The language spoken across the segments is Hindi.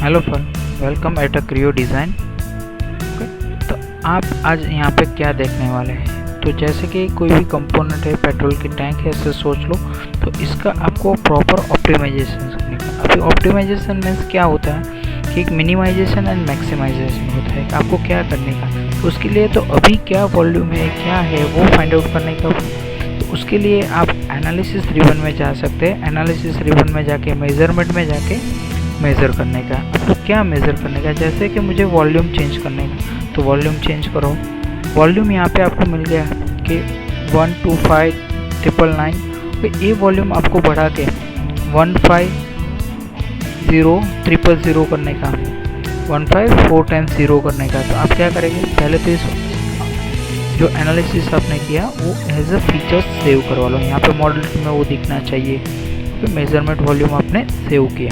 Hello friend, welcome at a Creo design. Okay, तो आप आज यहाँ पे क्या देखने वाले हैं। तो जैसे कि कोई भी कंपोनेंट है, पेट्रोल की टैंक है, ऐसे सोच लो। तो इसका आपको प्रॉपर ऑप्टिमाइजेशन करने का। अभी ऑप्टिमाइजेशन मीन्स क्या होता है कि एक मिनिमाइजेशन एंड मैक्सिमाइजेशन होता है। आपको क्या करने का, तो उसके लिए तो अभी क्या वॉल्यूम है, क्या है, वो फाइंड आउट करने का। तो उसके लिए आप एनालिसिस रिबन में जा सकते हैं। एनालिसिस रिबन में जाके मेजरमेंट में जाके मेज़र करने का। आपको क्या मेज़र करने का, जैसे कि मुझे वॉल्यूम चेंज करने का, तो वॉल्यूम चेंज करो। वॉल्यूम यहाँ पे आपको मिल गया कि 125,999। तो ये वॉल्यूम आपको बढ़ा के 150,000 करने का, 154 टाइम्स 0 करने का। तो आप क्या करेंगे, पहले तो इस जो एनालिसिस आपने किया वो एज अ फीचर सेव करवा लो। यहाँ पे मॉडल में वो दिखना चाहिए। तो मेजरमेंट वॉल्यूम आपने सेव किया।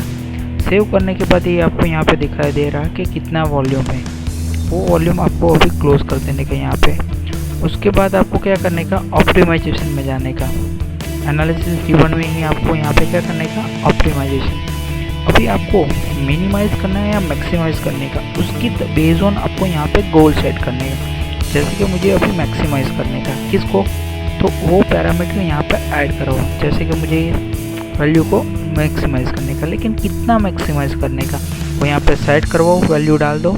सेव करने के बाद ये आपको यहाँ पे दिखाई दे रहा है कि कितना वॉल्यूम है। वो वॉल्यूम आपको अभी क्लोज कर देने का यहाँ पे। उसके बाद आपको क्या करने का, ऑप्टिमाइजेशन में जाने का। एनालिसिस रिबन में ही आपको यहाँ पे क्या करने का, ऑप्टिमाइजेशन। अभी आपको मिनिमाइज करना है या मैक्सिमाइज करने का, उसकी बेस्ड ऑन आपको यहाँ पे गोल सेट करने का। जैसे कि मुझे अभी मैक्सिमाइज करने का, किसको, तो वो पैरामीटर यहाँ पे ऐड करो। जैसे कि मुझे वैल्यू को मैक्सिमाइज करने का, लेकिन कितना मैक्सिमाइज करने का वो यहाँ पे सेट करवाओ। वैल्यू डाल दो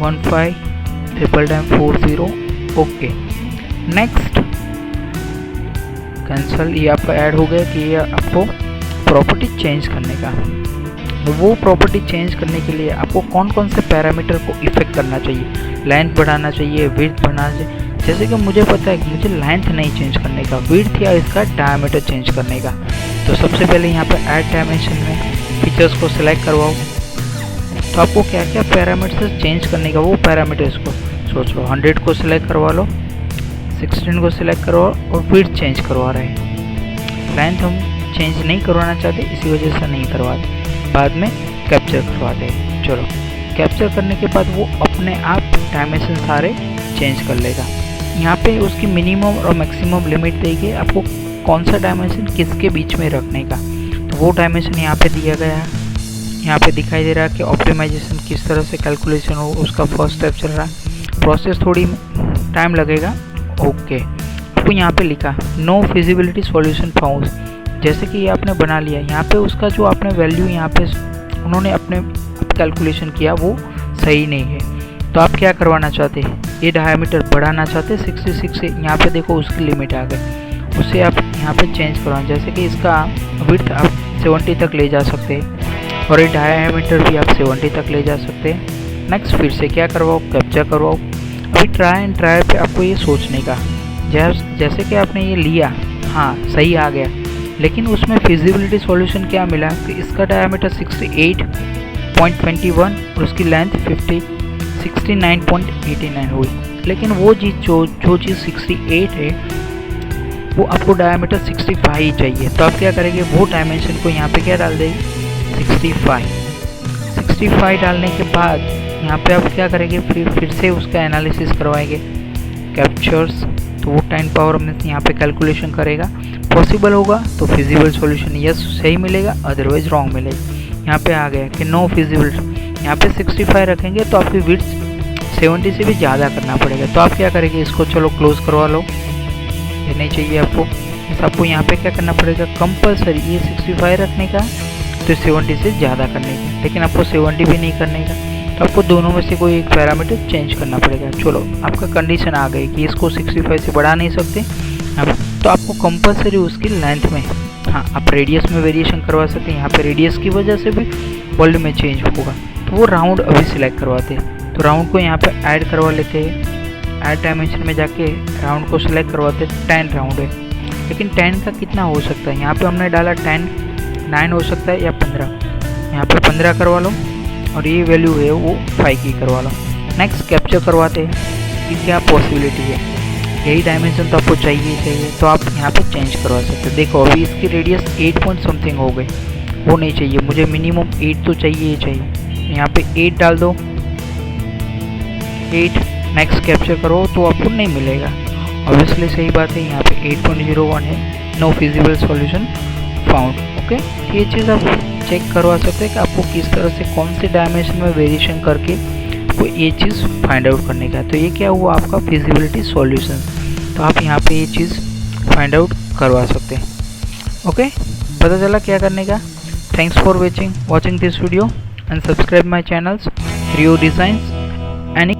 15,440। Okay, next cancel. ये आपका ऐड हो गया कि ये आपको प्रॉपर्टी चेंज करने का। तो वो प्रॉपर्टी चेंज करने के लिए आपको कौन कौन से पैरामीटर को इफेक्ट करना चाहिए। लेंथ बढ़ाना चाहिए, विड्थ बढ़ाना चाहिए। जैसे कि मुझे पता है कि मुझे लेंथ नहीं चेंज करने का, विड्थ या इसका डायमीटर चेंज करने का। तो सबसे पहले यहाँ पे ऐड डायमेंशन में फीचर्स को सिलेक्ट करवाओ। तो आपको क्या क्या पैरामीटर्स चेंज करने का, वो पैरामीटर्स को सोच लो। 100 को सिलेक्ट करवा लो, 16 को सिलेक्ट करवाओ और विड्थ चेंज करवा रहे हैं। लेंथ हम चेंज नहीं करवाना चाहते, इसी वजह से नहीं करवाते, बाद में कैप्चर करवाते हैं। चलो, कैप्चर करने के बाद वो अपने आप डायमेंशन सारे चेंज कर लेगा। यहाँ पे उसकी मिनिमम और मैक्सिमम लिमिट देगी आपको कौन सा डायमेंशन किसके बीच में रखने का। तो वो डायमेंशन यहाँ पे दिया गया है। यहाँ पे दिखाई दे रहा है कि ऑप्टिमाइजेशन किस तरह से कैलकुलेशन हो, उसका फर्स्ट स्टेप चल रहा है। प्रोसेस थोड़ी टाइम लगेगा। ओके, आपको यहाँ पे लिखा नो फिजिबिलिटी सॉल्यूशन फाउंड। जैसे कि ये आपने बना लिया, यहाँ पे उसका जो आपने वैल्यू यहाँ पे उन्होंने अपने कैलकुलेशन किया वो सही नहीं है। तो आप क्या करवाना चाहते हैं, ये डायमीटर बढ़ाना चाहते हैं 66 से। यहाँ पे देखो उसकी लिमिट आ गई, उसे आप यहाँ पे चेंज करवाना। जैसे कि इसका विड्थ आप 70 तक ले जा सकते हैं और ये डायमीटर भी आप 70 तक ले जा सकते हैं। नेक्स्ट फिर से क्या करवाओ, कैप्चर करवाओ। अभी ट्राई एंड ट्राई पे आपको ये सोचने का, जैसे कि आपने ये लिया, हाँ सही आ गया, लेकिन उसमें फिजिबिलिटी सॉल्यूशन क्या मिला कि इसका डायमीटर 68.21 और उसकी लेंथ 69.89 हुई। लेकिन वो चीज़ जो चीज़ 68 है वो आपको डायमीटर 65 ही चाहिए। तो आप क्या करेंगे, वो डायमेंशन को यहाँ पे क्या डाल देंगे, 65 डालने के बाद यहाँ पे आप क्या करेंगे, फिर से उसका एनालिसिस करवाएंगे, कैप्चर्स। तो वो 10 पावर में यहाँ पे कैलकुलेशन करेगा। पॉसिबल होगा तो फिजिबल सॉल्यूशन यस सही मिलेगा, अदरवाइज रॉन्ग मिलेगा। यहाँ पे आ गया कि नो फिजिबल। यहाँ पे 65 रखेंगे तो आपकी विड्थ 70 से भी ज़्यादा करना पड़ेगा। तो आप क्या करेंगे, इसको चलो क्लोज करवा लो, ये नहीं चाहिए आपको। तो आपको यहाँ पे क्या करना पड़ेगा, कंपलसरी ये 65 रखने का, तो 70 से ज़्यादा करने का। लेकिन आपको 70 भी नहीं करने का, तो आपको दोनों में से कोई एक पैरामीटर चेंज करना पड़ेगा। चलो, आपका कंडीशन आ गई कि इसको 65 से बढ़ा नहीं सकते। तो आपको कंपलसरी उसकी लेंथ में, हाँ आप रेडियस में वेरिएशन करवा सकते हैं। यहाँ पे रेडियस की वजह से भी वॉल्यूम में चेंज होगा। तो वो राउंड अभी सिलेक्ट करवाते हैं। तो राउंड को यहाँ पे ऐड करवा लेते हैं। ऐड डायमेंशन में जाके राउंड को सिलेक्ट करवाते हैं। 10 राउंड है, लेकिन 10 का कितना हो सकता है, यहाँ पे हमने डाला 10, 9 हो सकता है या 15। यहाँ पे 15 करवा लो और ये वैल्यू है वो 5 की करवा लो। नेक्स्ट कैप्चर करवाते हैं कि क्या पॉसिबिलिटी है। यही डायमेंशन तो आपको चाहिए, तो आप यहाँ पे चेंज करवा सकते हैं। देखो अभी इसकी रेडियस 8 पॉइंट समथिंग हो गई, वो नहीं चाहिए मुझे, मिनिमम 8 तो चाहिए ही चाहिए। यहाँ पे 8 डाल दो, 8। नेक्स्ट कैप्चर करो तो आपको नहीं मिलेगा, ऑब्वियसली सही बात है। यहाँ पे 8.01 है, no feasible solution found. Okay, ये चीज़ आप चेक करवा सकते हैं कि आपको किस तरह से कौन से डायमेंशन में वेरिएशन करके आपको ये चीज़ फाइंड आउट करने का है। तो ये क्या हुआ आपका फिजिबिलिटी सॉल्यूशन। तो आप यहाँ पे ये चीज़ फाइंड आउट करवा सकते हैं। ओके, पता चला क्या करने का। Thanks for watching this video and subscribe my channels Rio designs any